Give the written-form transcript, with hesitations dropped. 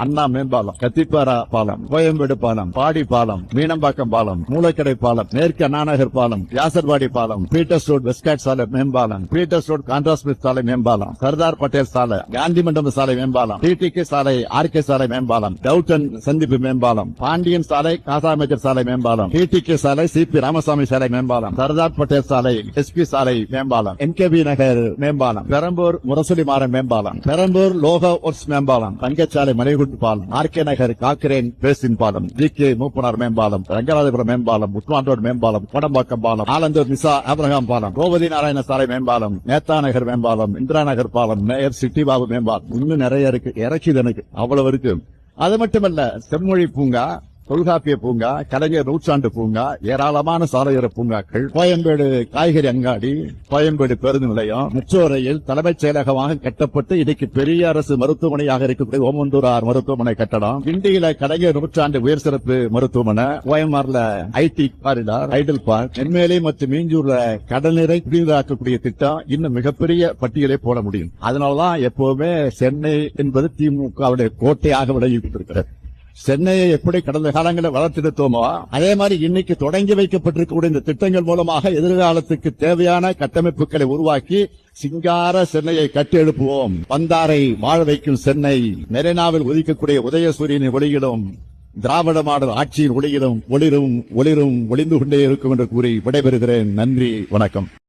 அண்ணா மேம்பாலம், கத்திப்பாரா பாலம், கோயம்பேடு பாலம், பாடி பாலம், மீனம்பாக்கம் பாலம், மூலக்கடை பாலம், மேற்கு அண்ணாநகர் பாலம், வியாசர்வாடி பாலம், பீட்டர்ஸ் ரோட் வெஸ்ட்காட் சாலை மேம்பாலம், பீட்டர்ஸ் ரோட் கான்ட்ராஸ்மித் சாலை மேம்பாலம், சர்தார் பட்டேல் சாலை, காந்தி மண்டபம் சாலை மேம்பாலம், டிடிகே சாலை, ஆர்கே சாலை மேம்பாலம், டவுட்டன் சந்திப்பு மேம்பாலம், பாண்டியன் சாலை, காசாமேஜர் சாலை மேம்பாலம், டிடிகே சாலை, சிபி ராமசாமி சாலை மேம்பாலம், சர்தார் பட்டேல் சாலை, எஸ்பி சாலை மேம்பாலம், என்கேபி நகர் மேம்பாலம், பெரம்பூர் முரசொலி மாறன் மேம்பாலம், பெரம்பூர் லோகோ ஒர்க்ஸ் மேம்பாலம், தங்கச்சாலை மலைகுண்டு பாலம், ஆர்கே நகர் காக்கிரேன் பேசின் பாலம், ஜிகே மூப்பனார் மேம்பாலம், ரங்கராஜபுரம் மேம்பாலம், உஸ்மான் ரோடு மேம்பாலம், கோடம்பாக்கம் பாலம், ஆலந்தூர் நிசா ஆபிரகாம் பாலம், கோபதி நாராயண சாலை மேம்பாலம், நேதா நகர் மேம்பாலம், இந்திரா நகர் பாலம், மேயர் சிட்டி பாபு மேம்பாலம், இன்னும் நிறைய இருக்கு. இறக்கிது எனக்கு அவ்வளவு இருக்கு. அது மட்டுமல்ல, செம்மொழி பூங்கா, தொல்காப்பிய பூங்கா, கலைஞர் நூற்றாண்டு பூங்கா, ஏராளமான சாலையோர பூங்காக்கள், கோயம்பேடு காய்கறி அங்காடி, கோயம்பேடு பேருந்து நிலையம், மெட்ரோ ரயில் தலைமைச் செயலகமாக கட்டப்பட்டு இன்னைக்கு பெரிய அரசு மருத்துவமனையாக இருக்கக்கூடிய ஓமந்தூரார் மருத்துவமனை கட்டடம், கிண்டியில கலைஞர் நூற்றாண்டு உயர் சிறப்பு மருத்துவமனை, கோயம்பாடுல ID corridor, Idol park, Nenmeli மற்றும் மீஞ்சூர்ல கடல்நீரை குடிநீராக்கக்கூடிய திட்டம் இன்னும் மிகப்பெரிய பட்டியலை போட முடியும். அதனாலதான் எப்பவுமே சென்னை என்பது திமுகவுடைய கோட்டையாக விளங்கிவிட்டிருக்கிறது. சென்னையை எப்படி கடந்த காலங்களில் வளர்த்தெடுத்தோமோ அதே மாதிரி இன்னைக்கு தொடங்கி வைக்கப்பட்டிருக்கக்கூடிய இந்த திட்டங்கள் மூலமாக எதிர்காலத்துக்கு தேவையான கட்டமைப்புகளை உருவாக்கி சிங்கார சென்னையை கட்டி எழுப்புவோம். வந்தாரை வாழ வைக்கும் சென்னை, மெரினாவில் உதிக்கக்கூடிய உதயசூரியனின் ஒளியிலும் திராவிட மாடல் ஆட்சியின் ஒளியிலும் ஒளிரும் ஒளிரும் ஒளிந்து கொண்டே இருக்கும் என்று கூறி விடைபெறுகிறேன். நன்றி, வணக்கம்.